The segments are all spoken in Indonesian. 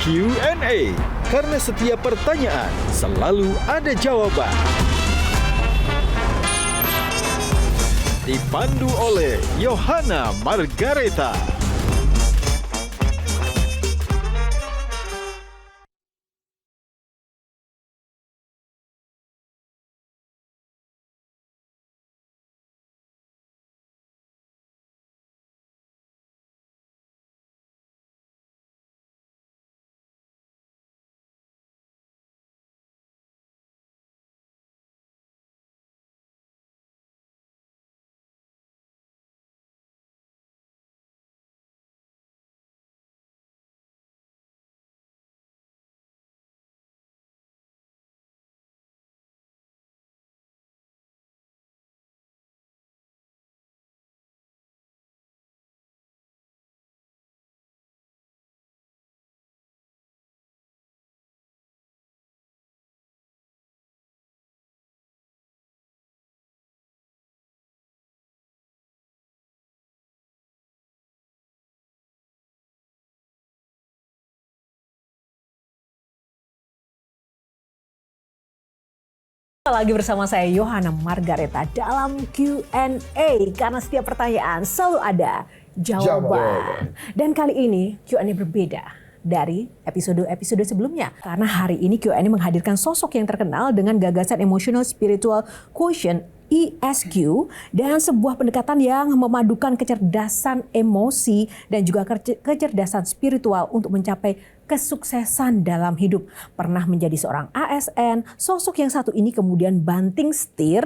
Q&A. Karena setiap pertanyaan selalu ada jawaban. Dipandu oleh Yohana Margareta. Lagi bersama saya Yohana Margareta dalam Q&A karena setiap pertanyaan selalu ada jawaban. Dan kali ini Q&A berbeda dari episode-episode sebelumnya karena hari ini Q&A menghadirkan sosok yang terkenal dengan gagasan Emotional Spiritual Quotient ESQ dan sebuah pendekatan yang memadukan kecerdasan emosi dan juga kecerdasan spiritual untuk mencapai kesuksesan dalam hidup. Pernah menjadi seorang ASN, sosok yang satu ini kemudian banting setir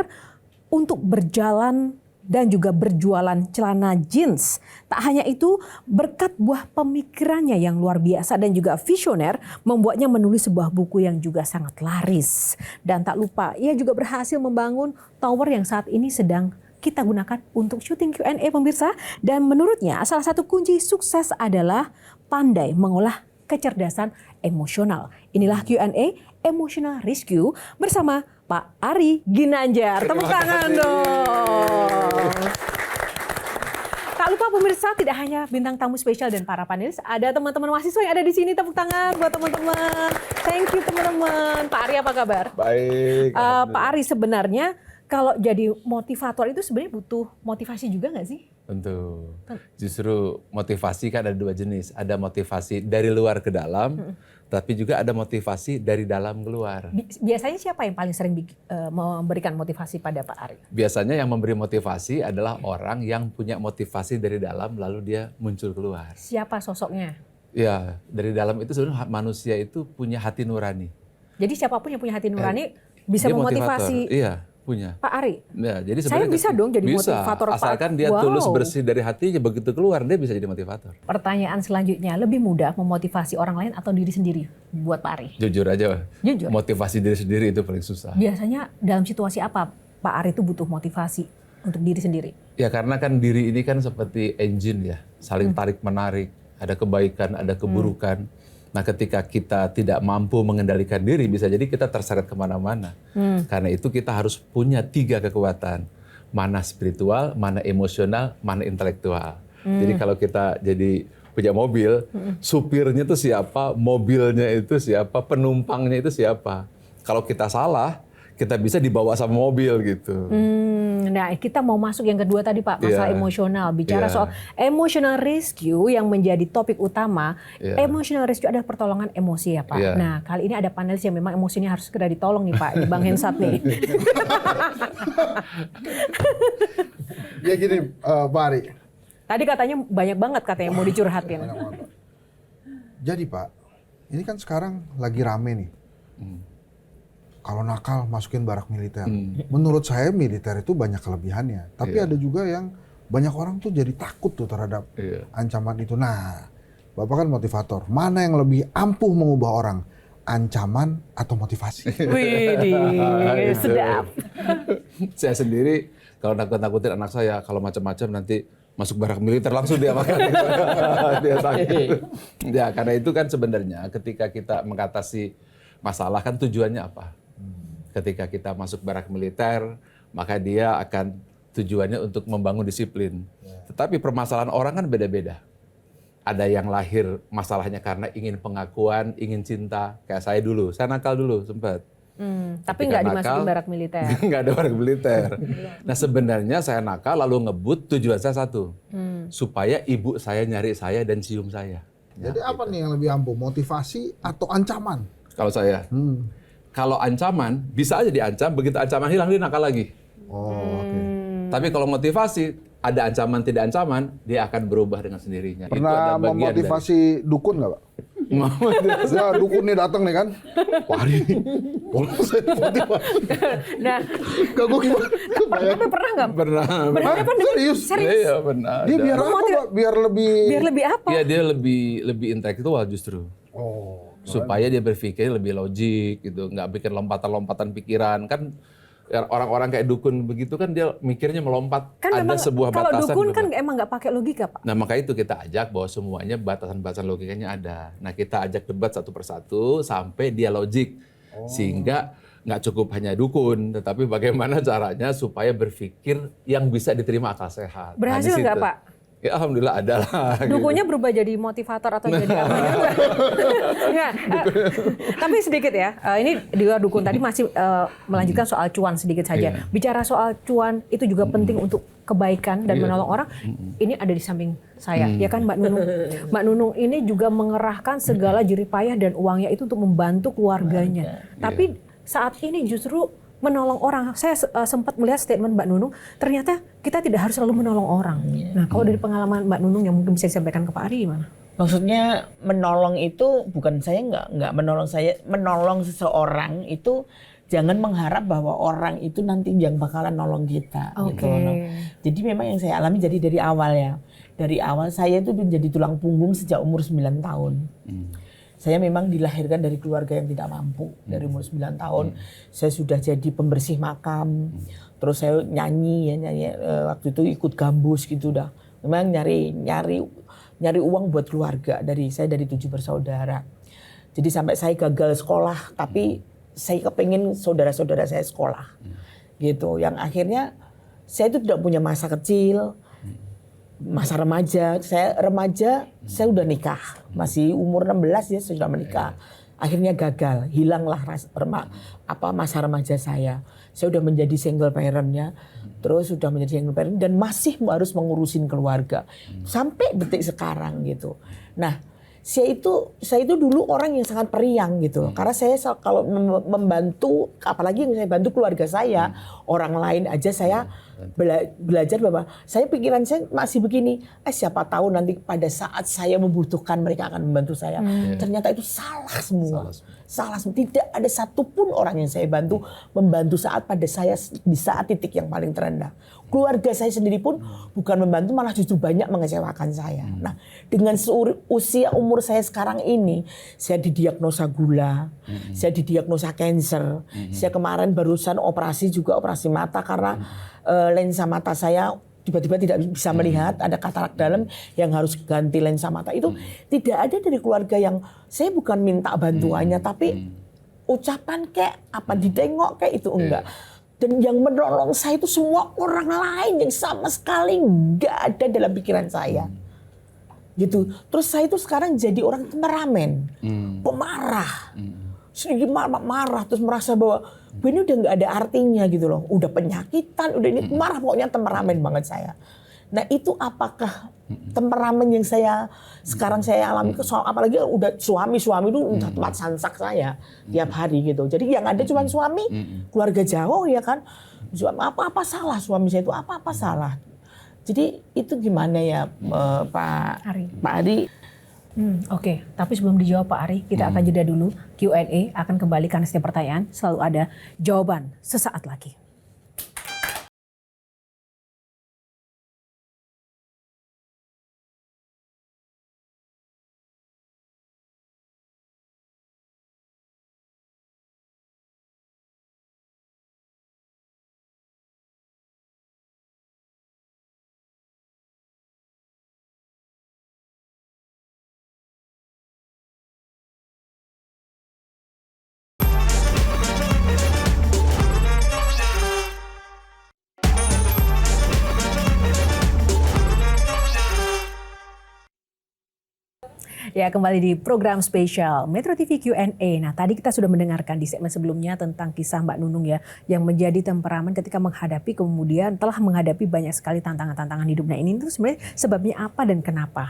untuk berjalan dan juga berjualan celana jeans. Tak hanya itu, berkat buah pemikirannya yang luar biasa dan juga visioner, membuatnya menulis sebuah buku yang juga sangat laris. Dan tak lupa, ia juga berhasil membangun tower yang saat ini sedang kita gunakan untuk syuting Q&A pemirsa. Dan menurutnya, salah satu kunci sukses adalah pandai mengolah kecerdasan emosional. Inilah Q&A Emotional Rescue bersama Pak Ari Ginanjar. Tepuk tangan dong. Tak lupa pemirsa, tidak hanya bintang tamu spesial dan para panelis, ada teman-teman mahasiswa yang ada di sini. Tepuk tangan buat teman-teman. Thank you teman-teman. Pak Ari apa kabar? Baik. Pak Ari, sebenarnya kalau jadi motivator itu sebenarnya butuh motivasi juga nggak sih? Tentu. Justru motivasi kan ada dua jenis. Ada motivasi dari luar ke dalam, tapi juga ada motivasi dari dalam keluar. Biasanya siapa yang paling sering memberikan motivasi pada Pak Ari? Biasanya yang memberi motivasi adalah orang yang punya motivasi dari dalam lalu dia muncul keluar. Siapa sosoknya? Ya, dari dalam itu sebenarnya manusia itu punya hati nurani. Jadi siapapun yang punya hati nurani bisa Dia memotivasi. motivator. Iya, punya. Pak Ari, Ya, jadi saya bisa dong jadi motivator Pak. Asalkan dia tulus bersih dari hatinya, begitu keluar dia bisa jadi motivator. Pertanyaan selanjutnya, lebih mudah memotivasi orang lain atau diri sendiri buat Pak Ari? Jujur aja, Jujur. motivasi diri sendiri itu paling susah. Biasanya dalam situasi apa Pak Ari itu butuh motivasi untuk diri sendiri? Ya karena kan diri ini kan seperti engine ya, saling tarik menarik, ada kebaikan, ada keburukan. Nah ketika kita tidak mampu mengendalikan diri, bisa jadi kita terseret kemana-mana. Karena itu kita harus punya 3 kekuatan. Mana spiritual, mana emosional, mana intelektual. Jadi kalau kita jadi punya mobil, supirnya itu siapa, mobilnya itu siapa, penumpangnya itu siapa. Kalau kita salah, kita bisa dibawa sama mobil gitu. Nah, kita mau masuk yang kedua tadi Pak, masalah emosional. Bicara soal emotional rescue yang menjadi topik utama. Emotional rescue adalah pertolongan emosi ya Pak. Nah, kali ini ada panelis yang memang emosinya harus segera ditolong nih Pak, di Bang Hensat nih. Ya gini Pak Ari. Tadi katanya banyak banget katanya mau dicurhatin. Jadi Pak, ini kan sekarang lagi rame nih. Kalau nakal masukin barak militer. Menurut saya militer itu banyak kelebihannya. Tapi ada juga yang banyak orang tuh jadi takut tuh terhadap ancaman itu. Nah, Bapak kan motivator. Mana yang lebih ampuh mengubah orang? Ancaman atau motivasi? Widih, sedap. Saya sendiri kalau nakut-nakutin anak saya, kalau macam-macam nanti masuk barak militer langsung dia makan. Dia sakit. Ya, karena itu kan sebenarnya ketika kita mengatasi masalah kan tujuannya apa? Ketika kita masuk barak militer, maka dia akan tujuannya untuk membangun disiplin. Tetapi permasalahan orang kan beda-beda. ada yang lahir masalahnya karena ingin pengakuan, ingin cinta. Kayak saya dulu, saya nakal dulu sempat. Tapi nggak dimasukin barak militer. Nggak ada barak militer. Nah sebenarnya saya nakal lalu ngebut, tujuan saya satu. Supaya ibu saya nyari saya dan cium saya. Jadi apa nih yang lebih ampuh, motivasi atau ancaman? Kalau saya, kalau ancaman bisa aja diancam, begitu ancaman hilang dia nakal lagi. Oke. Tapi kalau motivasi, ada ancaman tidak ancaman, dia akan berubah dengan sendirinya. Itu Pernah ada bagian memotivasi dukun nggak, Pak? Ya dukun nih datang nih kan. Wah ini, tolong saya motivasi. Nah, Kagak gimana? tapi pernah nggak? Pernah. Benar apa? Serius? Iya benar. Dia biar apa, Pak? Biar Lebih apa? Iya dia lebih intelektual justru. Oh. Supaya dia berpikir lebih logik gitu, nggak bikin lompatan-lompatan pikiran. Kan orang-orang kayak dukun begitu kan dia mikirnya melompat, Kan ada memang sebuah kalau batasan. dukun kan emang nggak pakai logika, Pak. Nah maka itu kita ajak bahwa semuanya batasan-batasan logikanya ada. Nah kita ajak debat satu persatu sampai dia logik. Sehingga nggak cukup hanya dukun, tetapi bagaimana caranya supaya berpikir yang bisa diterima akal sehat. Berhasil di nggak, situ. Pak? Ya alhamdulillah ada lah. Dukunnya berubah jadi motivator atau jadi apa juga? Nggak, tapi sedikit ya, ini di luar dukun tadi masih melanjutkan soal cuan sedikit saja. Bicara soal cuan itu juga penting untuk kebaikan dan menolong orang. Ini ada di samping saya, ya kan Mbak Nunung. Mbak Nunung ini juga mengerahkan segala jeripayah dan uangnya itu untuk membantu keluarganya. Tapi saat ini justru menolong orang. Saya sempat melihat statement Mbak Nunung, ternyata kita tidak harus selalu menolong orang. Nah, kalau dari pengalaman Mbak Nunung yang mungkin bisa disampaikan ke Pak Ari gimana? Maksudnya menolong itu bukan saya nggak menolong saya, menolong seseorang itu jangan mengharap bahwa orang itu nanti yang bakalan nolong kita. Gitu. Jadi memang yang saya alami jadi dari awal ya. Dari awal saya itu menjadi tulang punggung sejak umur 9 tahun. Saya memang dilahirkan dari keluarga yang tidak mampu. Dari umur 9 tahun saya sudah jadi pembersih makam. Terus saya nyanyi waktu itu ikut gambus gitu dah. Memang nyari uang buat keluarga. Saya dari 7 bersaudara. Jadi sampai saya gagal sekolah, tapi saya kepengen saudara-saudara saya sekolah. Gitu. Yang akhirnya saya itu tidak punya masa kecil. Masa remaja, saya udah nikah, masih umur 16 ya sudah menikah. Akhirnya gagal, hilanglah masa remaja saya. Saya udah menjadi single parent-nya, terus sudah menjadi single parent dan masih harus mengurusin keluarga sampai detik sekarang gitu. Nah, saya itu dulu orang yang sangat periang gitu, karena saya kalau membantu, apalagi yang saya bantu keluarga saya, orang lain aja saya belajar bahwa pikiran saya masih begini, siapa tahu nanti pada saat saya membutuhkan mereka akan membantu saya. Ternyata itu salah semua. Salah semua. Tidak ada satupun orang yang saya membantu pada saya di saat titik yang paling terendah. Keluarga saya sendiri pun bukan membantu, malah justru banyak mengecewakan saya. Nah, dengan usia umur saya sekarang ini, saya didiagnosa gula, saya didiagnosa cancer. Saya kemarin barusan operasi mata karena lensa mata saya tiba-tiba tidak bisa melihat, ada katarak dalam yang harus ganti lensa mata. Itu tidak ada dari keluarga yang saya bukan minta bantuannya, tapi ucapan kayak apa ditengok kayak itu enggak. Dan yang menolong saya itu semua orang lain yang sama sekali nggak ada dalam pikiran saya. Gitu. Terus saya itu sekarang jadi orang temperamen, pemarah. Sedikit marah terus merasa bahwa ini udah nggak ada artinya gitu loh. Udah penyakitan, udah ini marah, pokoknya temperamen banget saya. Nah itu apakah temperamen yang sekarang saya alami, apalagi udah suami itu udah tempat sansak saya tiap hari gitu. Jadi yang ada cuma suami, keluarga jauh ya kan. Apa-apa salah suami saya itu, apa-apa salah. Jadi itu gimana ya Pak Ari? Oke, tapi sebelum dijawab Pak Ari, kita akan jeda dulu. Q&A akan kembali karena setiap pertanyaan selalu ada jawaban sesaat lagi. Ya, kembali di program spesial Metro TV Q&A. Nah, tadi kita sudah mendengarkan di segmen sebelumnya tentang kisah Mbak Nunung ya, yang menjadi temperamen ketika telah menghadapi banyak sekali tantangan-tantangan hidup. Nah, ini tuh sebenarnya sebabnya apa dan kenapa?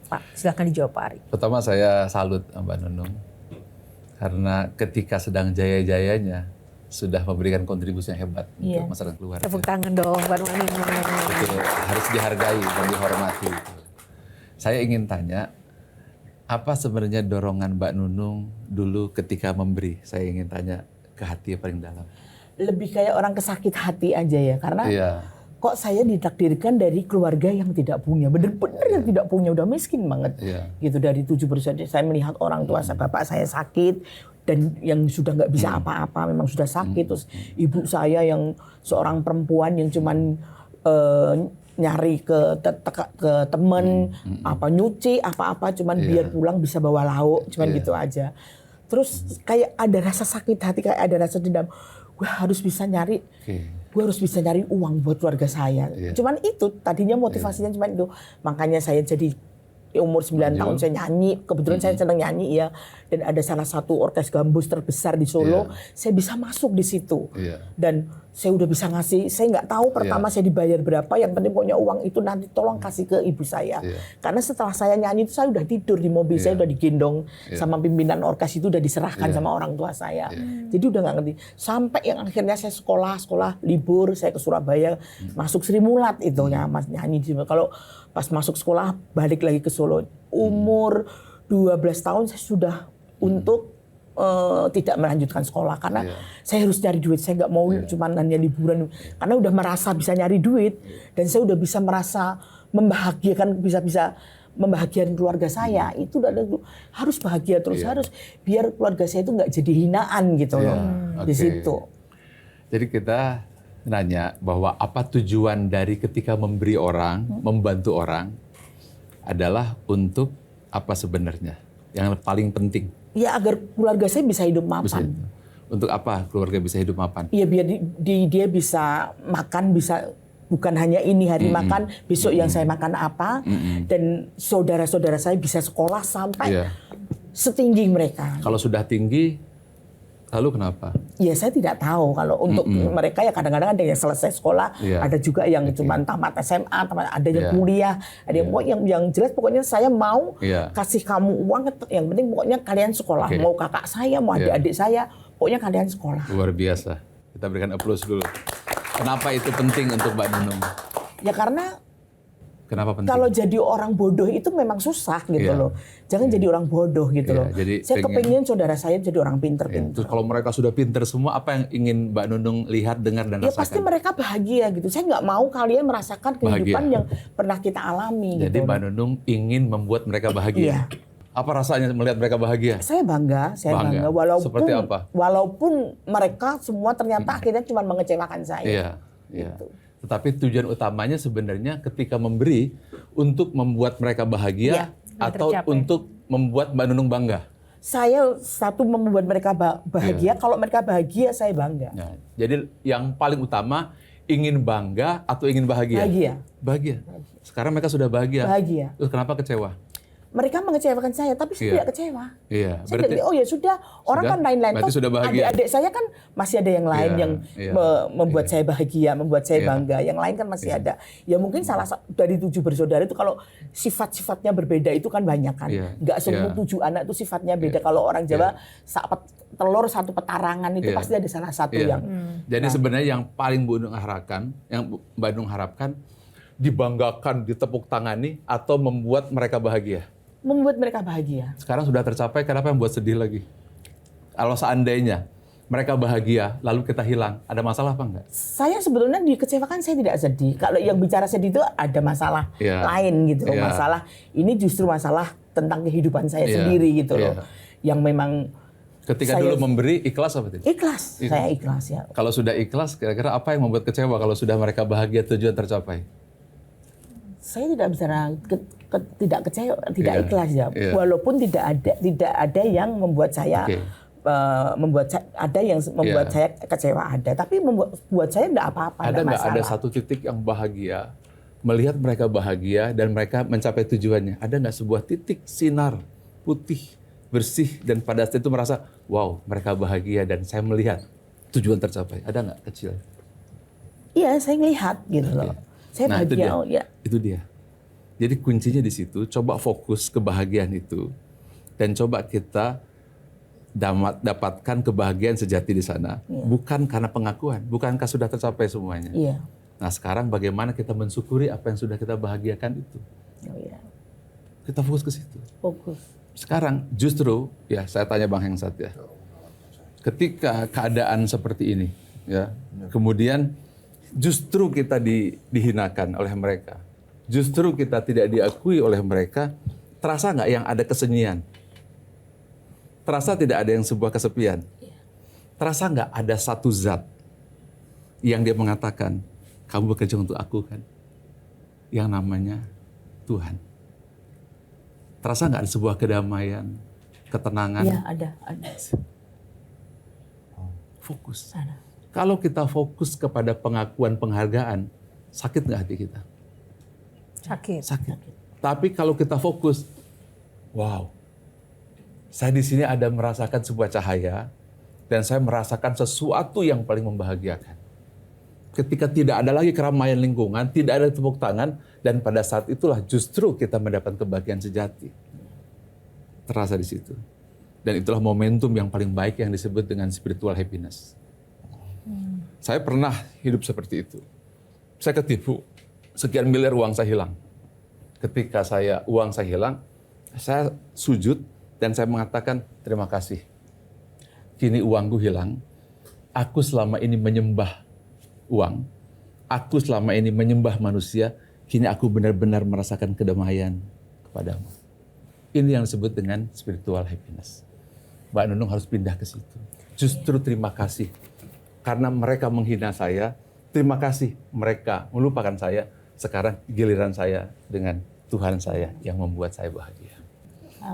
Pak, silakan dijawab Pak Ari. Pertama saya salut Mbak Nunung. Karena ketika sedang jaya-jayanya, sudah memberikan kontribusi yang hebat untuk masyarakat keluarga. Tepuk tangan dong Mbak Nunung. Itu harus dihargai dan dihormati. Saya ingin tanya, apa sebenarnya dorongan Mbak Nunung dulu ketika memberi? Saya ingin tanya ke hati yang paling dalam. Lebih kayak orang kesakit hati aja ya, karena kok saya ditakdirkan dari keluarga yang tidak punya, bener-bener yang tidak punya, udah miskin banget. Gitu, dari 7 bersaudara, saya melihat orang tua saya, bapak saya sakit, dan yang sudah nggak bisa apa-apa, memang sudah sakit. Terus ibu saya yang seorang perempuan yang cuman nyari ke temen, apa nyuci, apa-apa, cuman biar pulang bisa bawa lauk, cuman gitu aja. Terus kayak ada rasa sakit hati, kayak ada rasa dendam. Gue harus bisa nyari, gue harus bisa nyari uang buat keluarga saya. Cuman itu tadinya motivasinya cuman itu, makanya saya jadi umur 9 tahun saya nyanyi, kebetulan saya senang nyanyi ya, dan ada salah satu orkes gambus terbesar di Solo, saya bisa masuk di situ, dan saya udah bisa ngasih, saya nggak tahu pertama saya dibayar berapa, yang penting pokoknya uang itu nanti tolong kasih ke ibu saya, karena setelah saya nyanyi itu saya udah tidur di mobil, saya udah digendong sama pimpinan orkes itu, udah diserahkan sama orang tua saya, jadi udah nggak ngerti, sampai yang akhirnya saya sekolah libur, saya ke Surabaya, masuk Sri Mulat itu ya, mas nyanyi di sini. Kalau pas masuk sekolah balik lagi ke Solo, umur 12 tahun saya sudah untuk tidak melanjutkan sekolah karena saya harus cari duit, saya nggak mau cuma hanya liburan, karena udah merasa bisa nyari duit dan saya udah bisa merasa membahagiakan, bisa membahagiakan keluarga saya, itu harus bahagia terus, harus biar keluarga saya itu nggak jadi hinaan gitu loh di situ. Jadi kita nanya bahwa apa tujuan dari ketika memberi orang, membantu orang adalah untuk apa sebenarnya? Yang paling penting. Ya agar keluarga saya bisa hidup mapan. Untuk apa keluarga bisa hidup mapan? Iya biar dia bisa makan, bisa bukan hanya ini hari makan, besok yang saya makan apa, dan saudara-saudara saya bisa sekolah sampai setinggi mereka. Kalau sudah tinggi, lalu kenapa? Ya saya tidak tahu, kalau untuk mereka ya kadang-kadang ada yang selesai sekolah, ada juga yang cuma tamat SMA, ada yang kuliah, ada yang jelas pokoknya saya mau kasih kamu uang, yang penting pokoknya kalian sekolah, mau kakak saya, mau adik-adik saya, pokoknya kalian sekolah. Luar biasa, kita berikan aplaus dulu. Kenapa itu penting untuk Mbak Nunung? Ya karena kenapa penting? Kalau jadi orang bodoh itu memang susah gitu loh. Jangan jadi orang bodoh gitu loh. Jadi saya kepengen saudara saya jadi orang pinter-pinter. Terus kalau mereka sudah pinter semua, apa yang ingin Mbak Nunung lihat, dengar, dan rasakan? Ya pasti mereka bahagia gitu. Saya nggak mau kalian merasakan kehidupan yang pernah kita alami. Jadi gitu. Mbak Nunung ingin membuat mereka bahagia. Apa rasanya melihat mereka bahagia? Saya bangga. Seperti apa? Walaupun mereka semua ternyata akhirnya cuma mengecewakan saya. Gitu. Tetapi tujuan utamanya sebenarnya ketika memberi untuk membuat mereka bahagia atau untuk membuat Mbak Nunung bangga. Saya satu membuat mereka bahagia. Kalau mereka bahagia, saya bangga. Jadi yang paling utama ingin bangga atau ingin bahagia? Bahagia. Sekarang mereka sudah bahagia. Terus kenapa kecewa? Mereka mengecewakan saya, tapi saya tidak kecewa. Berarti, oh ya sudah, orang kan lain-lain. Berarti sudah bahagia. Adik-adik saya kan masih ada yang lain yang membuat saya bahagia, membuat saya bangga. Yang lain kan masih ada. Ya mungkin salah satu dari 7 bersaudara itu kalau sifat-sifatnya berbeda itu kan banyak kan. Nggak semua 7 anak itu sifatnya beda. Kalau orang Jawa telur satu petarangan itu pasti ada salah satu yang. Jadi sebenarnya yang paling Mbak Nunung harapkan dibanggakan, ditepuk tangani, atau membuat mereka bahagia? Membuat mereka bahagia. Sekarang sudah tercapai, kenapa yang buat sedih lagi? Kalau seandainya mereka bahagia, lalu kita hilang, ada masalah apa enggak? Saya sebetulnya dikecewakan, saya tidak sedih. Kalau yang bicara sedih itu ada masalah lain gitu. Masalah ini justru masalah tentang kehidupan saya sendiri gitu loh. Yang memang ketika dulu memberi, ikhlas apa tidak? Ikhlas, saya ikhlas ya. Kalau sudah ikhlas, kira-kira apa yang membuat kecewa kalau sudah mereka bahagia, tujuan tercapai? Saya tidak bicara tidak kecewa, tidak ikhlas ya. Walaupun tidak ada yang membuat saya ada yang membuat saya kecewa, ada. Tapi membuat saya tidak apa-apa. Ada nggak ada satu titik yang bahagia melihat mereka bahagia dan mereka mencapai tujuannya. Ada nggak sebuah titik sinar putih, bersih, dan pada saat itu merasa, wow, mereka bahagia dan saya melihat tujuan tercapai. Ada nggak kecil? Iya, saya ngelihat gitu loh. Saya Nah, bahagia. Ya. Itu dia. Jadi kuncinya di situ, coba fokus kebahagiaan itu dan coba kita dapatkan kebahagiaan sejati di sana. Bukan karena pengakuan, bukankah sudah tercapai semuanya? Iya. Nah, sekarang bagaimana kita mensyukuri apa yang sudah kita bahagiakan itu? Oh, iya. Kita fokus ke situ. Fokus. Sekarang justru, ya saya tanya Bang Hengsat ya, ketika keadaan seperti ini, ya, kemudian justru kita dihinakan oleh mereka, justru kita tidak diakui oleh mereka, terasa nggak yang ada kesunyian? Terasa tidak ada yang sebuah kesepian? Terasa nggak ada satu zat yang dia mengatakan, kamu bekerja untuk aku kan? Yang namanya Tuhan. Terasa nggak ada sebuah kedamaian, ketenangan? Iya, ada. Fokus. Ada. Kalau kita fokus kepada pengakuan penghargaan, sakit nggak hati kita? Sakit. Sakit. Tapi kalau kita fokus, wow, saya di sini ada merasakan sebuah cahaya dan saya merasakan sesuatu yang paling membahagiakan. Ketika tidak ada lagi keramaian lingkungan, tidak ada tepuk tangan, dan pada saat itulah justru kita mendapat kebahagiaan sejati. Terasa di situ. Dan itulah momentum yang paling baik yang disebut dengan spiritual happiness. Saya pernah hidup seperti itu. Saya ketipu, sekian miliar uang saya hilang. Ketika uang saya hilang, saya sujud dan saya mengatakan terima kasih. Kini uangku hilang, aku selama ini menyembah uang, aku selama ini menyembah manusia, kini aku benar-benar merasakan kedamaian kepadamu. Ini yang disebut dengan spiritual happiness. Mbak Nunung harus pindah ke situ. Justru terima kasih. Karena mereka menghina saya, terima kasih mereka melupakan saya. Sekarang giliran saya dengan Tuhan saya yang membuat saya bahagia.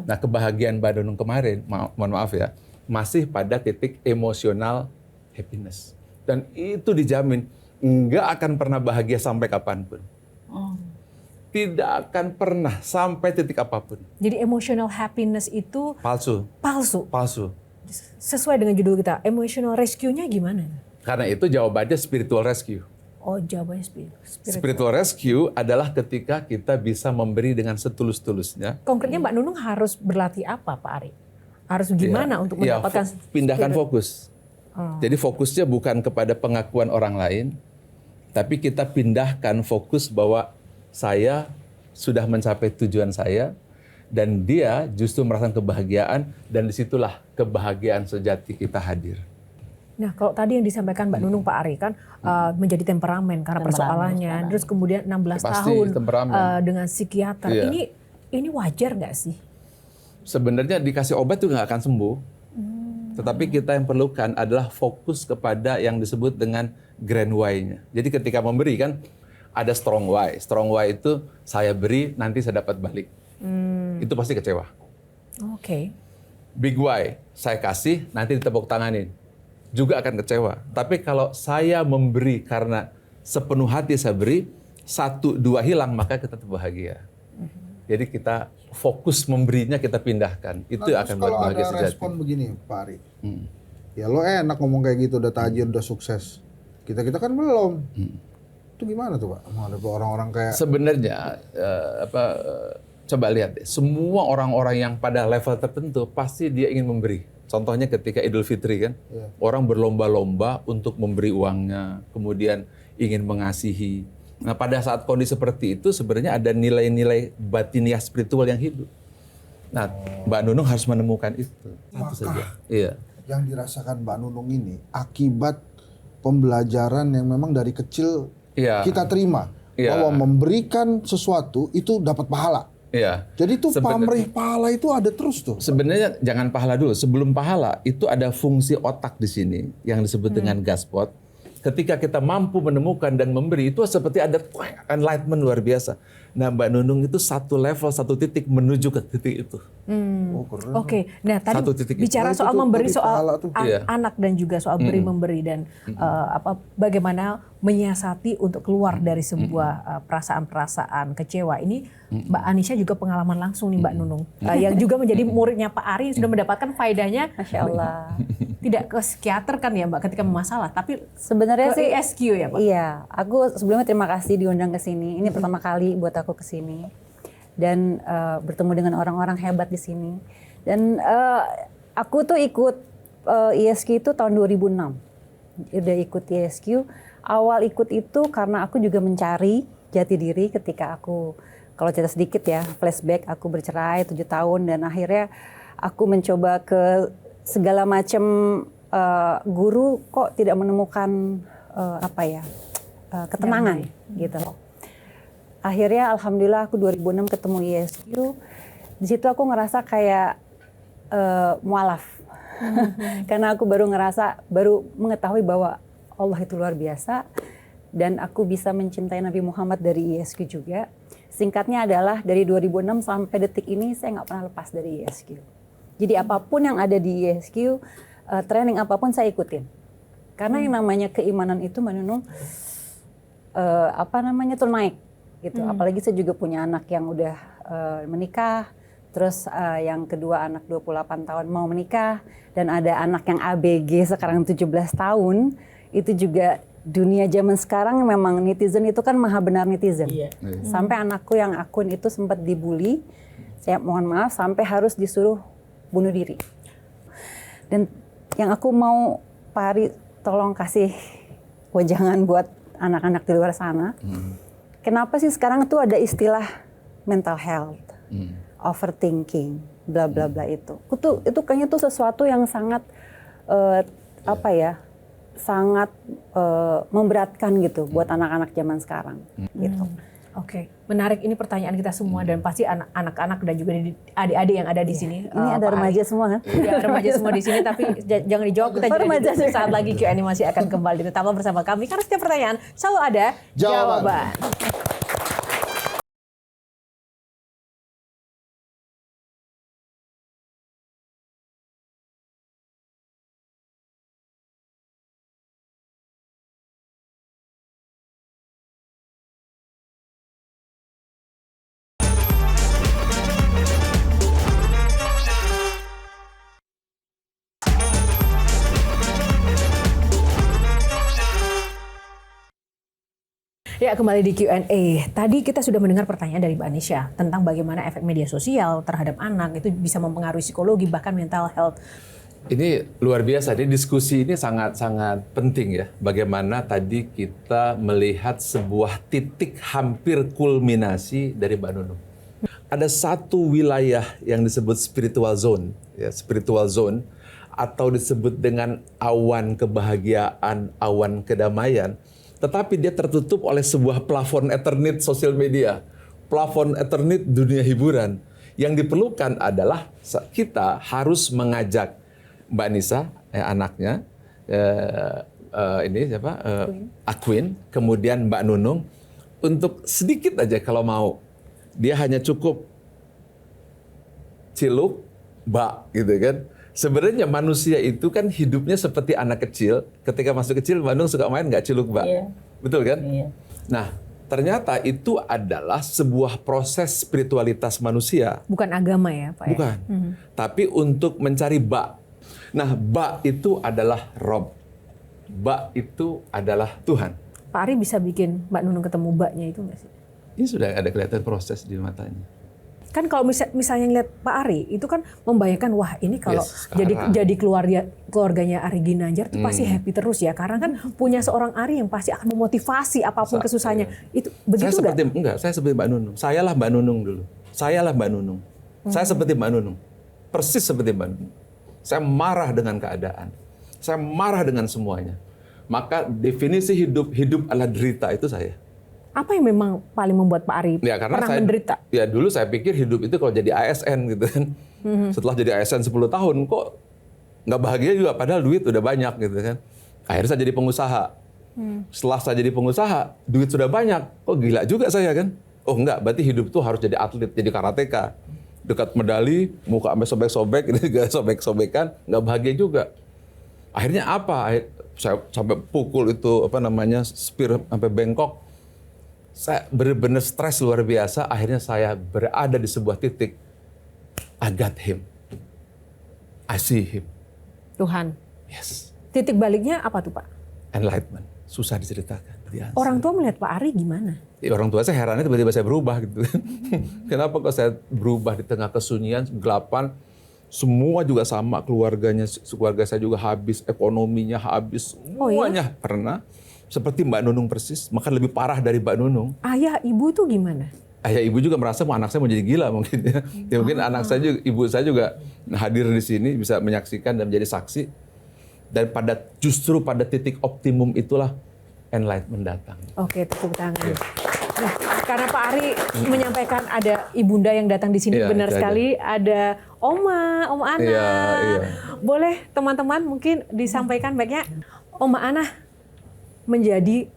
Nah, kebahagiaan Mbak Nunung kemarin, mohon maaf ya, masih pada titik emosional happiness. Dan itu dijamin nggak akan pernah bahagia sampai kapanpun. Tidak akan pernah sampai titik apapun. Jadi emotional happiness itu Palsu. palsu. Sesuai dengan judul kita, emotional rescue-nya gimana? Karena itu jawabannya spiritual rescue. Oh, jawabannya Spiritual rescue adalah ketika kita bisa memberi dengan setulus-tulusnya. Konkretnya Mbak Nunung harus berlatih apa, Pak Ari? Harus gimana untuk mendapatkan pindahkan spirit? fokus. Jadi fokusnya bukan kepada pengakuan orang lain, tapi kita pindahkan fokus bahwa saya sudah mencapai tujuan saya, dan dia justru merasakan kebahagiaan, dan disitulah kebahagiaan sejati kita hadir. Nah, kalau tadi yang disampaikan Mbak Nunung, Pak Ari kan menjadi temperamen karena persoalannya, terus kemudian 16 tahun dengan psikiater. Iya. Ini wajar nggak sih? Sebenarnya dikasih obat juga nggak akan sembuh. Tetapi kita yang perlukan adalah fokus kepada yang disebut dengan grand why-nya. Jadi ketika memberi kan ada strong why. Strong why itu saya beri nanti saya dapat balik. Itu pasti kecewa. Oke. Big why, saya kasih nanti ditepuk tanganin. Juga akan kecewa. Tapi kalau saya memberi karena sepenuh hati saya beri, 1, 2 hilang, maka kita bahagia. Jadi kita fokus memberinya kita pindahkan. Itu akan buat bahagia sejati. Kalau ada respon begini, Pak Ari. Ya lo enak ngomong kayak gitu, udah tajir, udah sukses. Kita kan belum. Itu gimana tuh Pak? Ada orang-orang kayak... Sebenarnya, coba lihat deh. Semua orang-orang yang pada level tertentu pasti dia ingin memberi. Contohnya ketika Idul Fitri kan. Orang berlomba-lomba untuk memberi uangnya. Kemudian ingin mengasihi. Nah, pada saat kondisi seperti itu sebenarnya ada nilai-nilai batiniah spiritual yang hidup. Nah, Mbak Nunung harus menemukan itu. Satu saja. Iya. Yang dirasakan Mbak Nunung ini akibat pembelajaran yang memang dari kecil kita terima. Bahwa memberikan sesuatu itu dapat pahala. Iya. Jadi itu pamrih pahala itu ada terus tuh. Sebenarnya jangan pahala dulu. Sebelum pahala itu ada fungsi otak di sini yang disebut dengan gaspot. Ketika kita mampu menemukan dan memberi, itu seperti ada enlightenment luar biasa. Nah, Mbak Nunung itu satu level, satu titik menuju ke titik itu. Oh, keren. Oke, nah tadi Satu titik itu. bicara Oh, itu soal tuh memberi dari soal pahala tuh. Iya. anak dan juga soal beri memberi dan bagaimana menyiasati untuk keluar dari sebuah perasaan-perasaan kecewa. Ini Mbak Anisha juga pengalaman langsung nih Mbak Nunung, yang juga menjadi muridnya Pak Ari, sudah mendapatkan faedahnya. Masya Allah. Tidak ke psikiater kan ya Mbak ketika bermasalah, tapi Sebenarnya ke sih ESQ ya Pak. Iya, aku sebelumnya terima kasih diundang ke sini. Ini pertama kali buat aku ke sini dan bertemu dengan orang-orang hebat di sini. Dan aku tuh ikut ESQ itu tahun 2006. Udah ikut ESQ. Awal ikut itu karena aku juga mencari jati diri ketika aku, kalau cerita sedikit ya, flashback, aku bercerai 7 tahun dan akhirnya aku mencoba ke segala macam guru kok tidak menemukan ketenangan gitu loh. Akhirnya alhamdulillah aku 2006 ketemu ESQ. Di situ aku ngerasa kayak mualaf. Karena aku baru mengetahui bahwa Allah itu luar biasa dan aku bisa mencintai Nabi Muhammad dari ESQ juga. Singkatnya adalah dari 2006 sampai detik ini saya nggak pernah lepas dari ESQ. Jadi apapun yang ada di ESQ, training apapun saya ikutin. Karena yang namanya keimanan itu Mbak Nunung, tuh naik gitu. Apalagi saya juga punya anak yang udah menikah, terus yang kedua anak 28 tahun mau menikah, dan ada anak yang ABG sekarang 17 tahun. Itu juga dunia zaman sekarang memang netizen itu kan maha benar netizen. Iya. Sampai anakku yang akun itu sempat dibully, saya mohon maaf sampai harus disuruh bunuh diri. Dan yang aku mau Pak Ari tolong kasih wejangan buat anak-anak di luar sana. Kenapa sih sekarang tuh ada istilah mental health, overthinking, bla bla bla itu. Itu kayaknya tuh sesuatu yang sangat sangat memberatkan gitu buat anak-anak zaman sekarang gitu. Oke, menarik ini pertanyaan kita semua dan pasti anak-anak dan juga adik-adik yang ada di sini. Ini ada Pak remaja Ari. semua kan? Ya, remaja semua di sini, tapi jangan dijawab, kita Remaja jadi saat lagi Q&A masih akan kembali tetaplah bersama kami karena setiap pertanyaan selalu ada jawaban. Ya, kembali di Q&A. Tadi kita sudah mendengar pertanyaan dari Mbak Anisha tentang bagaimana efek media sosial terhadap anak itu bisa mempengaruhi psikologi bahkan mental health. Ini luar biasa, ini diskusi ini sangat-sangat penting ya. Bagaimana tadi kita melihat sebuah titik hampir kulminasi dari Mbak Nunung. Ada satu wilayah yang disebut spiritual zone, ya, spiritual zone atau disebut dengan awan kebahagiaan, awan kedamaian. Tetapi dia tertutup oleh sebuah plafon Ethernet sosial media, plafon Ethernet dunia hiburan. Yang diperlukan adalah kita harus mengajak Mbak Nisa, anaknya, Aquin, kemudian Mbak Nunung, untuk sedikit aja kalau mau. Dia hanya cukup ciluk, bak gitu kan. Sebenarnya manusia itu kan hidupnya seperti anak kecil. Ketika masuk kecil, Mbak Nung suka main nggak ciluk bak? Iya. Betul kan? Iya. Nah, ternyata itu adalah sebuah proses spiritualitas manusia. Bukan agama ya Pak? Bukan. Tapi untuk mencari bak. Nah, bak itu adalah Rob. Bak itu adalah Tuhan. Pak Ari bisa bikin Mbak Nunung ketemu baknya itu nggak sih? Ini sudah ada kelihatan proses di matanya. Kan kalau misalnya ngeliat Pak Ari itu kan membayangkan wah ini kalau Yes, sekarang. jadi keluarganya Ari Ginanjar itu pasti happy terus ya karena kan punya seorang Ari yang pasti akan memotivasi apapun kesusahannya. Itu begitu nggak? Saya seperti Mbak Nunung. Sayalah Mbak Nunung dulu. Sayalah Mbak Nunung. Saya seperti Mbak Nunung. Persis seperti Mbak Nunung. Saya marah dengan keadaan. Saya marah dengan semuanya. Maka definisi hidup adalah derita itu saya. Apa yang memang paling membuat Pak Ari Ya, karena pernah menderita? Ya dulu saya pikir hidup itu kalau jadi ASN gitu kan. Setelah jadi ASN 10 tahun kok nggak bahagia juga padahal duit udah banyak gitu kan. Akhirnya saya jadi pengusaha. Setelah saya jadi pengusaha, duit sudah banyak. Kok gila juga saya kan. Oh enggak, berarti hidup tuh harus jadi atlet, jadi karateka. Dekat medali, muka sampai sobek-sobek, ini juga sobek-sobekan, nggak bahagia juga. Akhirnya apa? Saya sampai pukul itu spear sampai bengkok. Saya benar-benar stres luar biasa. Akhirnya saya berada di sebuah titik. I got him. I see him. Tuhan. Yes. Titik baliknya apa tuh Pak? Enlightenment. Susah diceritakan. Orang tua melihat Pak Ari gimana? Ya, orang tua saya herannya tiba-tiba saya berubah gitu. Kenapa kok saya berubah di tengah kesunyian, kegelapan? Semua juga sama, keluarga saya juga habis, ekonominya habis, semuanya pernah. Seperti Mbak Nunung persis, bahkan lebih parah dari Mbak Nunung. Ayah, ibu tuh gimana? Ayah ibu juga merasa anak saya mau jadi gila mungkin ya. Ya mungkin anak saya juga, ibu saya juga hadir di sini bisa menyaksikan dan menjadi saksi. Dan justru pada titik optimum itulah enlightenment datang. Oke, tepuk tangan. Nah, karena Pak Ari menyampaikan ada ibunda yang datang di sini, benar sekali. Ada Om Ana. Iya. Boleh teman-teman mungkin disampaikan baiknya Oma Ana menjadi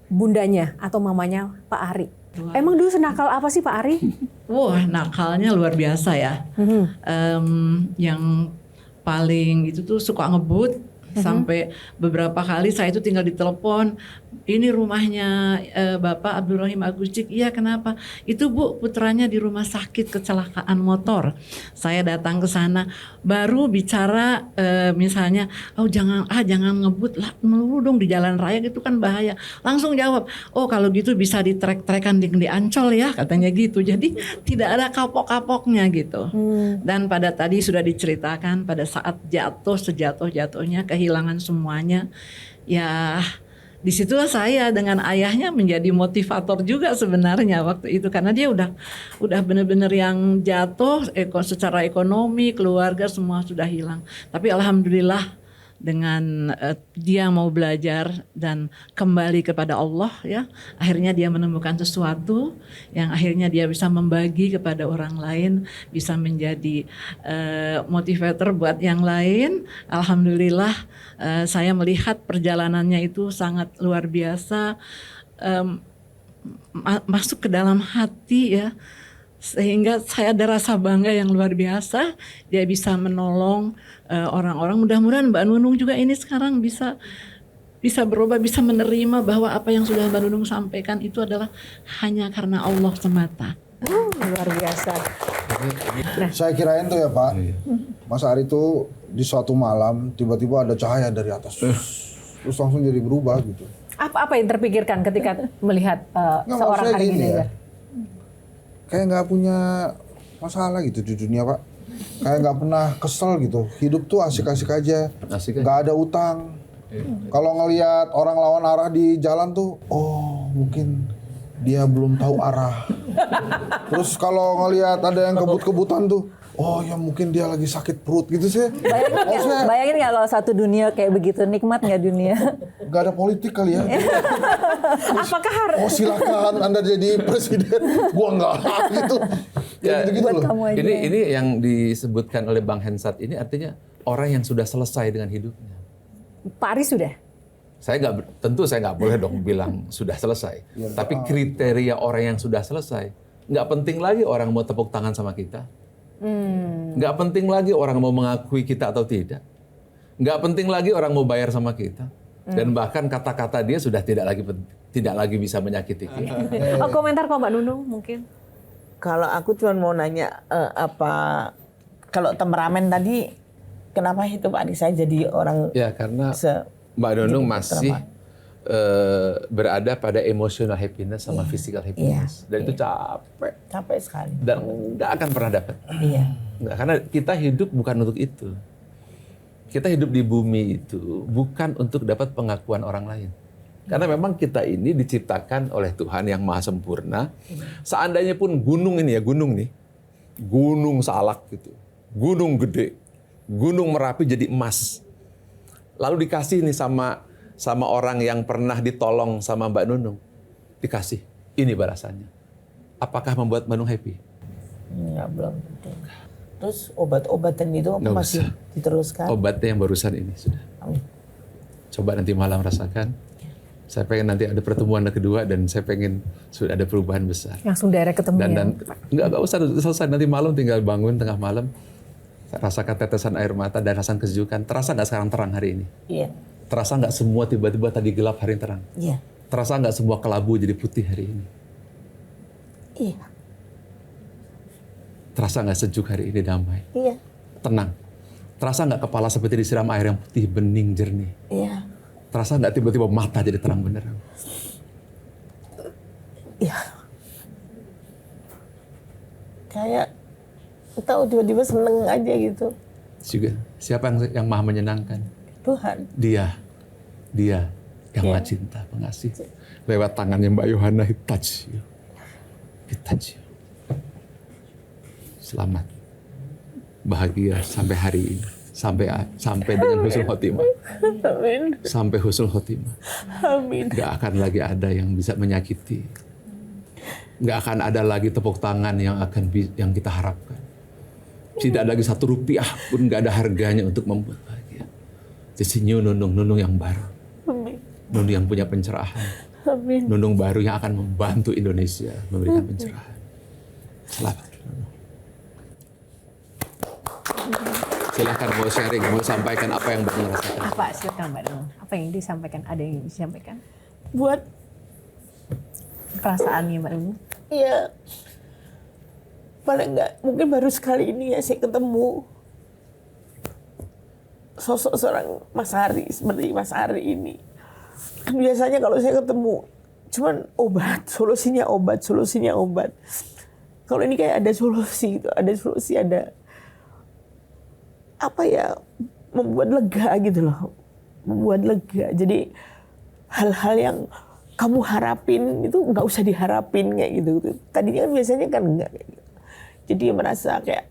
bundanya atau mamanya Pak Ari. Emang dulu senakal apa sih Pak Ari? Wah, nakalnya luar biasa ya. Yang paling itu tuh suka ngebut. Sampai beberapa kali saya itu tinggal ditelepon, ini rumahnya Bapak Abdul Rahim Agustik. Iya, kenapa? Itu Bu, putranya di rumah sakit kecelakaan motor. Saya datang ke sana, baru bicara misalnya, oh jangan ngebut lah melulu dong di jalan raya, gitu kan bahaya. Langsung jawab, oh kalau gitu bisa ditrek-trekan di Ancol ya, katanya gitu. Jadi tidak ada kapok-kapoknya gitu. Dan pada tadi sudah diceritakan pada saat jatuh, sejatuh-jatuhnya kehilangan semuanya, ya disitulah saya dengan ayahnya menjadi motivator juga sebenarnya waktu itu, karena dia udah benar-benar yang jatuh secara ekonomi, keluarga semua sudah hilang. Tapi alhamdulillah dengan dia mau belajar dan kembali kepada Allah ya, akhirnya dia menemukan sesuatu yang akhirnya dia bisa membagi kepada orang lain, bisa menjadi motivator buat yang lain. Alhamdulillah saya melihat perjalanannya itu sangat luar biasa, masuk ke dalam hati ya, sehingga saya ada rasa bangga yang luar biasa. Dia bisa menolong orang-orang. Mudah-mudahan Mbak Nunung juga ini sekarang bisa berubah, bisa menerima bahwa apa yang sudah Mbak Nunung sampaikan itu adalah hanya karena Allah semata. Luar biasa. Nah, saya kirain tuh ya Pak, Mas Ari tuh di suatu malam tiba-tiba ada cahaya dari atas, terus langsung jadi berubah gitu. Apa yang terpikirkan ketika melihat seorang Ari Ginanjar? Kayak nggak punya masalah gitu di dunia Pak. Kayak nggak pernah kesel gitu. Hidup tuh asik-asik aja. Nggak ada utang. Kalau ngelihat orang lawan arah di jalan tuh, oh mungkin dia belum tahu arah. Terus kalau ngelihat ada yang kebut-kebutan tuh, oh ya mungkin dia lagi sakit perut gitu sih. Bayangin nggak kalau satu dunia kayak begitu, nikmat nggak dunia? Gak ada politik kali ya. Apakah harus? Oh silakan Anda jadi presiden, gua enggak gitu. Ya, gitu loh. Ini yang disebutkan oleh Bang Hensat ini artinya orang yang sudah selesai dengan hidupnya. Pak Ari sudah? Tentu saya nggak boleh dong bilang sudah selesai. Ya, tapi kriteria orang yang sudah selesai, nggak penting lagi orang mau tepuk tangan sama kita. Nggak penting lagi orang mau mengakui kita atau tidak. Nggak penting lagi orang mau bayar sama kita. Dan bahkan kata-kata dia sudah tidak lagi bisa menyakiti kita. Komentar kok Mbak Nunung mungkin? Kalau aku cuma mau nanya kalau temperamen tadi kenapa itu Pak Ari saya jadi orang? Ya karena Mbak Nunung masih berada pada emotional happiness sama physical happiness. Dan itu capek sekali. Dan nggak akan pernah dapat. Nggak, karena kita hidup bukan untuk itu. Kita hidup di bumi itu bukan untuk dapat pengakuan orang lain. Karena memang kita ini diciptakan oleh Tuhan yang maha sempurna. Seandainya pun gunung ini ya, gunung Salak gitu, gunung gede, gunung Merapi jadi emas. Lalu dikasih nih sama orang yang pernah ditolong sama Mbak Nunung. Dikasih, ini balasannya. Apakah membuat Mbak Nunung happy? Enggak, belum tentu. Terus obat-obatan itu masih diteruskan? Obatnya yang barusan ini sudah. Coba nanti malam rasakan. Saya pengen nanti ada pertemuan kedua dan saya pengen sudah ada perubahan besar. Langsung direct ketemu Dan nggak usah selesai, nanti malam tinggal bangun tengah malam, rasakan tetesan air mata dan rasakan kesejukan. Terasa nggak sekarang terang hari ini? Iya. Terasa nggak semua tiba-tiba tadi gelap hari ini terang? Iya. Terasa nggak semua kelabu jadi putih hari ini? Iya. Terasa nggak sejuk hari ini damai? Iya. Tenang. Terasa nggak kepala seperti disiram air yang putih, bening, jernih? Iya. Terasa nggak tiba-tiba mata jadi terang benerang? Iya. Kayak tahu tiba-tiba seneng aja gitu. Juga siapa yang maha menyenangkan? Tuhan. Dia yang maha cinta, pengasih. Lewat tangannya Mbak Yohana, he touch you. He touch you. Selamat. Bahagia sampai hari ini. Sampai dengan husnul khotimah. Amin. Sampai husnul khotimah. Amin. Gak akan lagi ada yang bisa menyakiti. Gak akan ada lagi tepuk tangan yang kita harapkan. Tidak lagi 1 rupiah pun gak ada harganya untuk membuat bahagia. Jadi nunung yang baru. Amin. Nunung yang punya pencerahan. Amin. Nunung baru yang akan membantu Indonesia memberikan pencerahan. Selamat. Silahkan mau sharing, mau sampaikan apa yang Mbak rasakan. Apa? Silakan Mbak Nunung. Apa yang disampaikan? Ada yang disampaikan? Buat Perasaannya Mbak Nunung? ya paling enggak mungkin baru sekali ini ya saya ketemu sosok seorang Mas Hari seperti Mas Hari ini. Biasanya kalau saya ketemu cuman solusinya obat. Kalau ini kayak ada solusi gitu, ada apa ya, membuat lega gitu loh. Membuat lega. Jadi hal-hal yang kamu harapin itu nggak usah diharapin kayak gitu. Tadinya kan biasanya kan enggak kayak gitu. Jadi merasa kayak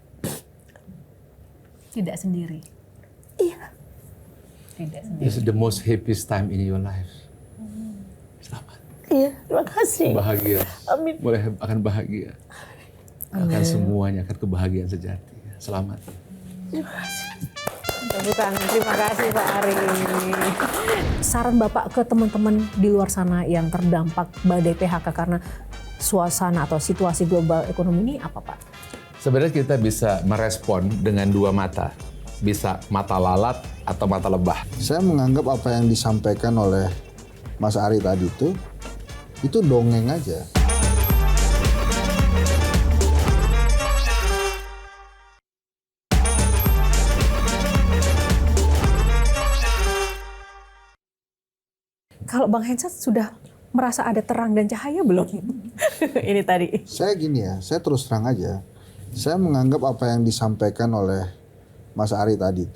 tidak sendiri. iya. Tidak sendiri. This is the most happiest time in your life. Selamat. Iya, terima kasih. Bahagia. Amin. Akan bahagia. Akan semuanya, akan kebahagiaan sejati. Selamat. Terima kasih. Terima kasih Pak Ari. Saran Bapak ke teman-teman di luar sana yang terdampak badai PHK karena suasana atau situasi global ekonomi ini apa Pak? Sebenarnya kita bisa merespon dengan 2 mata. Bisa mata lalat atau mata lebah. Saya menganggap apa yang disampaikan oleh Mas Ari tadi itu dongeng aja. Kalau Bang Hensat sudah merasa ada terang dan cahaya belum? Ini tadi. Saya gini ya, saya terus terang aja. Saya menganggap apa yang disampaikan oleh Mas Ari tadi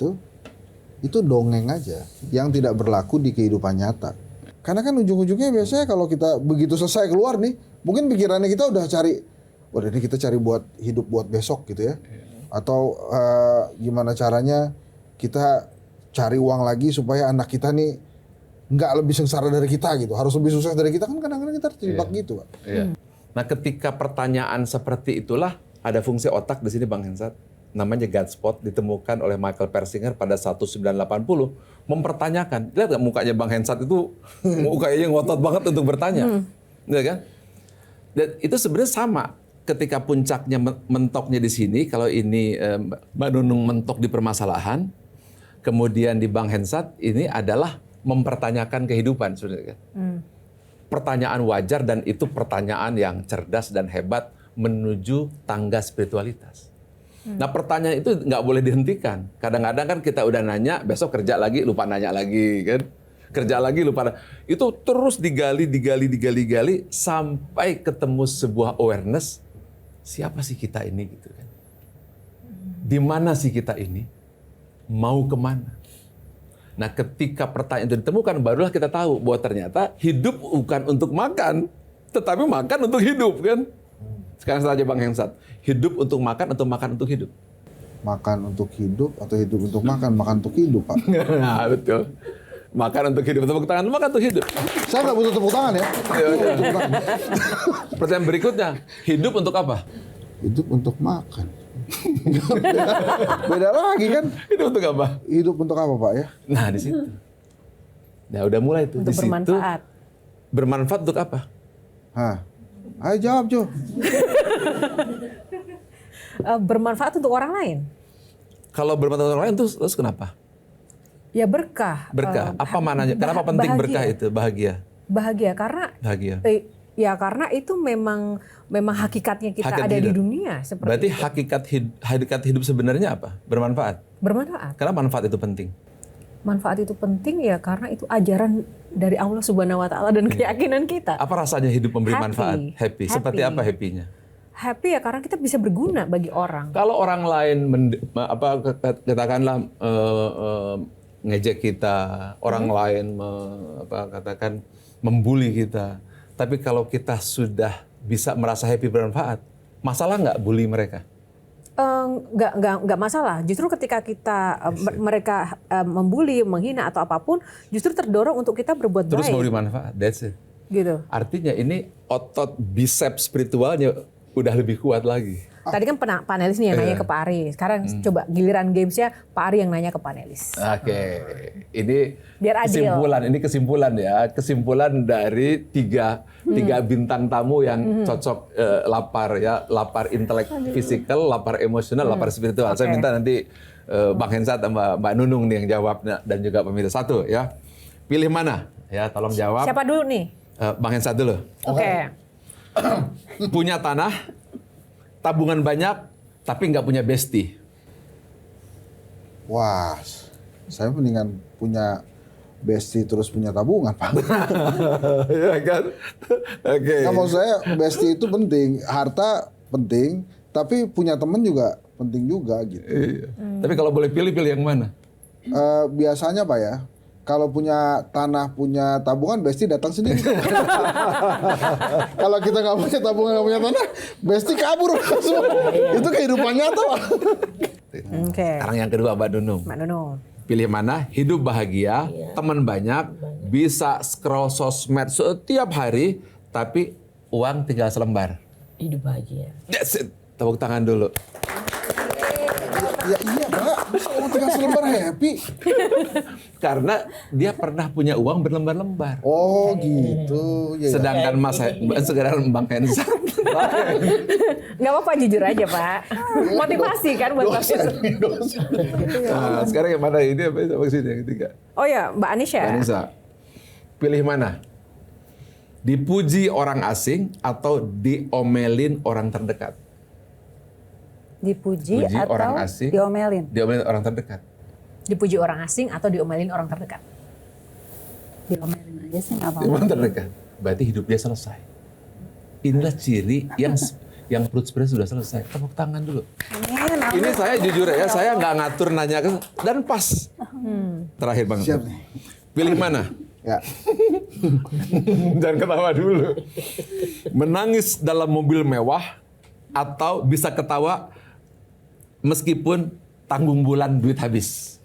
itu dongeng aja yang tidak berlaku di kehidupan nyata. Karena kan ujung-ujungnya biasanya kalau kita begitu selesai keluar nih, mungkin pikirannya kita udah ini kita cari buat hidup buat besok gitu ya. Atau gimana caranya kita cari uang lagi supaya anak kita nih nggak lebih sengsara dari kita gitu, harus lebih sukses dari kita, kan kadang-kadang kita terjebak gitu Pak. Iya. Nah ketika pertanyaan seperti itulah ada fungsi otak di sini Bang Hensat. Namanya gut spot, ditemukan oleh Michael Persinger pada 1980, mempertanyakan. Lihat nggak mukanya Bang Hensat itu mukanya ngotot banget untuk bertanya, ya kan? Dan itu sebenarnya sama. Ketika puncaknya mentoknya di sini, kalau ini Mbak Nunung mentok di permasalahan, kemudian di Bang Hensat ini adalah mempertanyakan kehidupan sebenarnya. Pertanyaan wajar dan itu pertanyaan yang cerdas dan hebat menuju tangga spiritualitas. Nah pertanyaan itu nggak boleh dihentikan. Kadang-kadang kan kita udah nanya, besok kerja lagi lupa nanya lagi kan. Kerja lagi lupa. Itu terus digali sampai ketemu sebuah awareness. Siapa sih kita ini gitu kan? Di mana sih kita ini? Mau kemana? Nah ketika pertanyaan itu ditemukan, barulah kita tahu bahwa ternyata hidup bukan untuk makan, tetapi makan untuk hidup kan. Sekarang saja Bang Hensat, hidup untuk makan atau makan untuk hidup? Makan untuk hidup atau hidup untuk makan? Makan untuk hidup Pak. Nah betul. Makan untuk hidup, tepuk tangan, makan untuk hidup. Saya nggak butuh tepuk tangan ya. Pertanyaan berikutnya, hidup untuk apa? Hidup untuk makan. Beda lagi kan. Hidup untuk apa? Hidup untuk apa Pak ya? Nah di situ. Nah udah mulai tuh. Untuk di situ, bermanfaat. bermanfaat untuk apa? Hah? Ayo jawab, Jo. Bermanfaat untuk orang lain. Kalau bermanfaat untuk orang lain terus kenapa? Ya berkah. Berkah. Apa maknanya? Kenapa penting bahagia. berkah itu? Bahagia. Bahagia karena Bahagia. ya karena itu memang hakikatnya kita Hakikat ada di hidup. dunia seperti Berarti itu. hakikat hidup sebenarnya apa? Bermanfaat. Bermanfaat. Kenapa manfaat itu penting? Manfaat itu penting ya karena itu ajaran dari Allah Subhanahu wa taala dan keyakinan kita. Apa rasanya hidup memberi Happy. manfaat? Happy. Seperti Happy. apa happy-nya? Happy ya karena kita bisa berguna bagi orang. Kalau orang lain katakanlah ngejek kita, orang lain katakan membuli kita. Tapi kalau kita sudah bisa merasa happy bermanfaat, masalah nggak bully mereka? Nggak masalah. Justru ketika kita mereka membuli, menghina atau apapun, justru terdorong untuk kita berbuat Terus baik. memberi manfaat, that's it. Gitu. Artinya ini otot biceps spiritualnya udah lebih kuat lagi. Tadi kan panelis nih yang nanya ke Pak Ari. Sekarang coba giliran gamesnya Pak Ari yang nanya ke panelis. Oke, ini Biar adil. kesimpulan ya, kesimpulan dari tiga bintang tamu yang cocok lapar ya, lapar intelek fisikal, lapar emosional, lapar spiritual. Saya Oke. minta nanti Bang Hensat sama Mbak Nunung nih yang jawabnya dan juga pemirsa. Satu ya, pilih mana? Ya, tolong jawab. Siapa dulu nih? Bang Hensat dulu. Oke. Punya tanah, tabungan banyak, tapi nggak punya bestie. Wah, saya mendingan punya bestie terus punya tabungan, Pak. Ya kan? Oke. Nah, maksud saya bestie itu penting, harta penting, tapi punya teman juga penting juga gitu. Iya. Tapi kalau boleh pilih yang mana? Biasanya Pak ya, kalau punya tanah, punya tabungan, bestie datang sendiri. Kalau kita nggak punya tabungan, nggak punya tanah, bestie kabur. Itu kehidupan nyata, Pak. Oke. Sekarang yang kedua, Mbak Nunung. Mbak Nunung. Pilih mana? Hidup bahagia, teman banyak, bisa scroll sosmed setiap hari, tapi uang tinggal selembar. Hidup bahagia. That's it. Tepuk tangan dulu. Ya iya Pak, bisa orang tinggal selembar happy. Karena dia pernah punya uang berlembar-lembar. Oh gitu. Ya, ya. Sedangkan Bang Hensat. Nggak apa-apa, jujur aja Pak. Motivasi kan buat Pak. Nah, sekarang yang mana ini apa sini yang ketiga? Oh ya, Mbak Anisha. Mbak Anissa, pilih mana? Dipuji orang asing atau diomelin orang terdekat? Dipuji Puji atau orang asing, diomelin? Diomelin orang terdekat. Dipuji orang asing atau diomelin orang terdekat? Diomelin aja sih nggak apa-apa. Orang terdekat. Berarti hidup dia selesai. Inilah ciri yang perut sebenarnya sudah selesai. Tepuk tangan dulu. Amin, amin. Ini saya jujur ya, saya nggak ngatur nanya dan pas. Terakhir Bang. Siap nih. Pilih mana? Ya. Jangan ketawa dulu. Menangis dalam mobil mewah atau bisa ketawa meskipun tanggung bulan duit habis.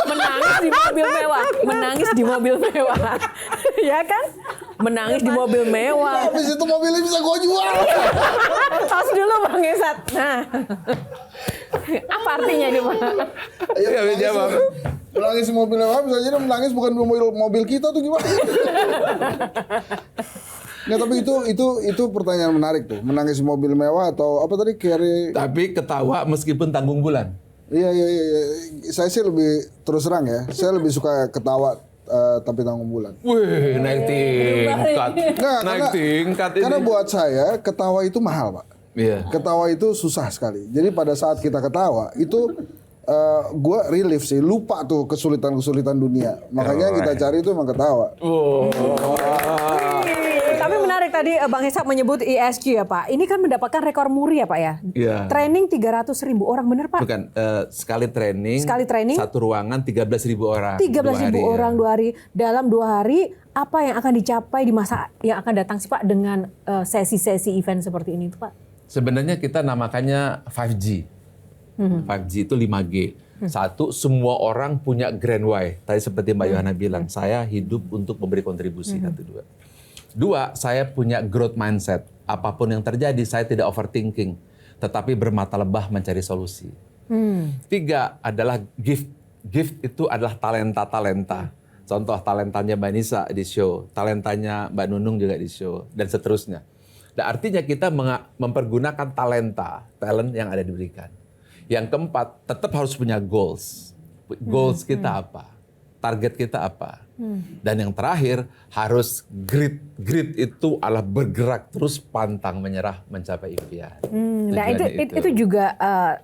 Menangis di mobil mewah. Menangis di mobil mewah. Ya kan? Menangis di mobil mewah. Habis itu mobilnya bisa gue jual. Tos dulu Bang Esat. Nah. Apa artinya ini Pak? Ayo, Ya, menangis, jawab. menangis mobil mewah bisa jadi menangis bukan mobil kita tuh gimana? Nggak, tapi itu pertanyaan menarik tuh. Menangis mobil mewah atau apa tadi carry? Tapi ketawa meskipun tanggung bulan. Iya. Saya sih lebih terus terang ya. Saya lebih suka ketawa tapi tanggung bulan. Wih, naik tingkat. Nggak, Naik tingkat ini. karena buat saya ketawa itu mahal, Pak. Iya. Ketawa itu susah sekali. Jadi pada saat kita ketawa itu gue relief sih, lupa tuh kesulitan-kesulitan dunia. Makanya yang kita cari itu emang ketawa. Tapi menarik tadi Bang Esat menyebut ESG ya Pak. Ini kan mendapatkan rekor muri ya Pak ya? Iya. Training 300.000 orang, bener Pak? Bukan, sekali training, satu ruangan 13.000 orang. 13.000 2 hari, orang ya. 2 hari. Dalam 2 hari, apa yang akan dicapai di masa yang akan datang sih Pak dengan sesi-sesi event seperti ini tuh Pak? Sebenarnya kita namakannya 5G. 5G itu 5G. Satu, semua orang punya grand why. Tadi seperti Mbak Yohana bilang, saya hidup untuk memberi kontribusi. 1, 2. 2, saya punya growth mindset. Apapun yang terjadi, saya tidak overthinking. Tetapi bermata lebah mencari solusi. 3 adalah gift. Gift itu adalah talenta-talenta. Contoh talentanya Mbak Nisa di show, talentanya Mbak Nunung juga di show, dan seterusnya. Dan artinya kita mempergunakan talent yang ada diberikan. Yang keempat, tetap harus punya goals. Goals kita apa? Target kita apa? Dan yang terakhir, harus grit. Grit itu adalah bergerak terus, pantang menyerah mencapai impian. Nah itu juga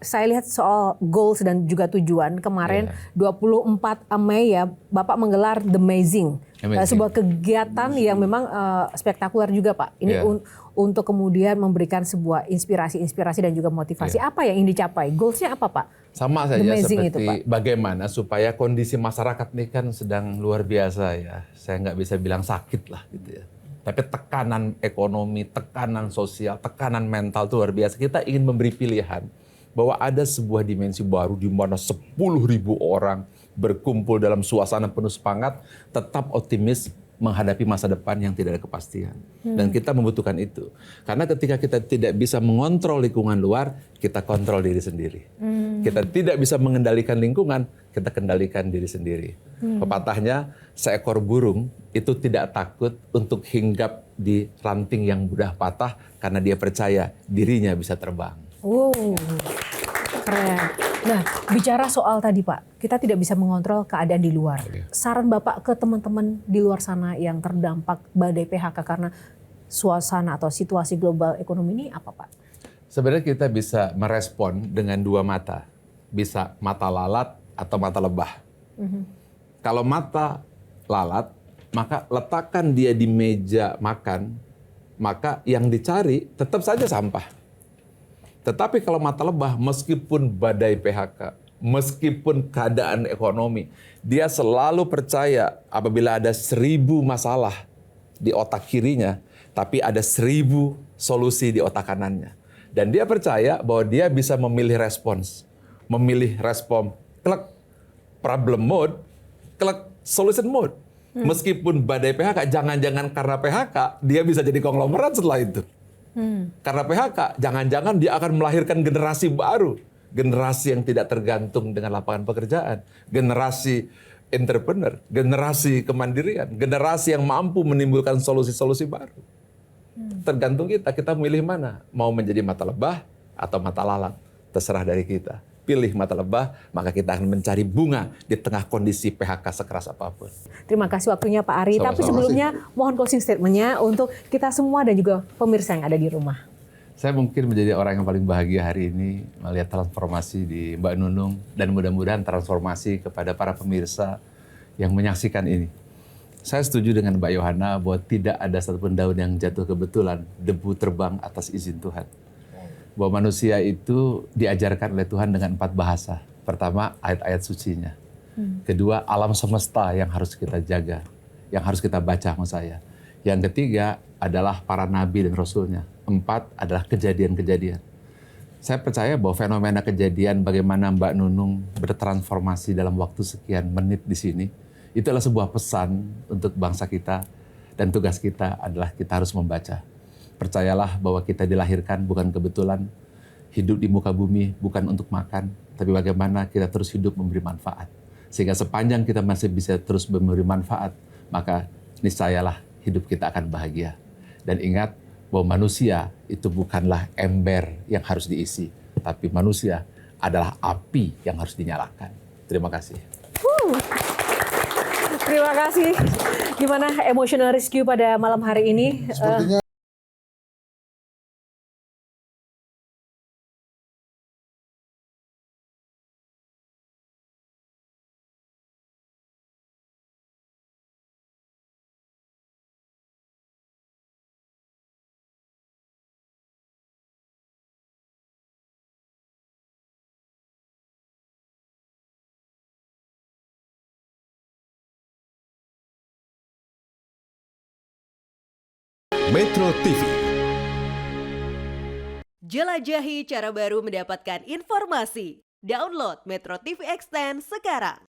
saya lihat soal goals dan juga tujuan. Kemarin 24 Mei ya, Bapak menggelar The Amazing. Sebuah kegiatan yang memang spektakuler juga Pak. Ini untuk kemudian memberikan sebuah inspirasi dan juga motivasi. Apa yang ingin dicapai? Goalsnya apa Pak? Sama saja Amazing seperti itu, Pak. bagaimana supaya kondisi masyarakat ini kan sedang luar biasa ya. Saya nggak bisa bilang sakit lah gitu ya. Tapi tekanan ekonomi, tekanan sosial, tekanan mental itu luar biasa. Kita ingin memberi pilihan bahwa ada sebuah dimensi baru di mana 10.000 orang berkumpul dalam suasana penuh semangat, tetap optimis menghadapi masa depan yang tidak ada kepastian. Dan kita membutuhkan itu. Karena ketika kita tidak bisa mengontrol lingkungan luar, kita kontrol diri sendiri. Kita tidak bisa mengendalikan lingkungan, kita kendalikan diri sendiri. Pepatahnya, seekor burung itu tidak takut untuk hinggap di ranting yang mudah patah karena dia percaya dirinya bisa terbang. Keren. Nah, bicara soal tadi Pak, kita tidak bisa mengontrol keadaan di luar. Saran Bapak ke teman-teman di luar sana yang terdampak badai PHK karena suasana atau situasi global ekonomi ini apa Pak? Sebenarnya kita bisa merespon dengan dua mata. Bisa mata lalat atau mata lebah. Kalau mata lalat, maka letakkan dia di meja makan, maka yang dicari tetap saja sampah. Tetapi kalau mata lebah, meskipun badai PHK, meskipun keadaan ekonomi, dia selalu percaya apabila ada 1000 masalah di otak kirinya, tapi ada 1000 solusi di otak kanannya. Dan dia percaya bahwa dia bisa memilih respons. Memilih respon, klik, problem mode, klik, solution mode. Meskipun badai PHK, jangan-jangan karena PHK, dia bisa jadi konglomerat setelah itu. Karena PHK, jangan-jangan dia akan melahirkan generasi baru. Generasi yang tidak tergantung dengan lapangan pekerjaan. Generasi entrepreneur, generasi kemandirian, generasi yang mampu menimbulkan solusi-solusi baru. Tergantung kita milih mana. Mau menjadi mata lebah atau mata lalat. Terserah dari kita. Pilih mata lebah, maka kita akan mencari bunga di tengah kondisi PHK sekeras apapun. Terima kasih waktunya Pak Ari. Sama-sama. Tapi sebelumnya mohon closing statement-nya untuk kita semua dan juga pemirsa yang ada di rumah. Saya mungkin menjadi orang yang paling bahagia hari ini melihat transformasi di Mbak Nunung dan mudah-mudahan transformasi kepada para pemirsa yang menyaksikan ini. Saya setuju dengan Mbak Yohana bahwa tidak ada satupun daun yang jatuh kebetulan, debu terbang atas izin Tuhan. Bahwa manusia itu diajarkan oleh Tuhan dengan 4 bahasa. Pertama, ayat-ayat sucinya. Kedua, alam semesta yang harus kita jaga, yang harus kita baca maksud saya. Yang ketiga adalah para nabi dan rasulnya. 4 adalah kejadian-kejadian. Saya percaya bahwa fenomena kejadian bagaimana Mbak Nunung bertransformasi dalam waktu sekian menit di sini, itu adalah sebuah pesan untuk bangsa kita, dan tugas kita adalah kita harus membaca. Percayalah bahwa kita dilahirkan bukan kebetulan, hidup di muka bumi bukan untuk makan, tapi bagaimana kita terus hidup memberi manfaat. Sehingga sepanjang kita masih bisa terus memberi manfaat, maka niscayalah hidup kita akan bahagia. Dan ingat bahwa manusia itu bukanlah ember yang harus diisi, tapi manusia adalah api yang harus dinyalakan. Terima kasih. Terima kasih. Gimana emotional rescue pada malam hari ini? Sepertinya Metro TV. Jelajahi cara baru mendapatkan informasi. Download Metro TV Extend sekarang.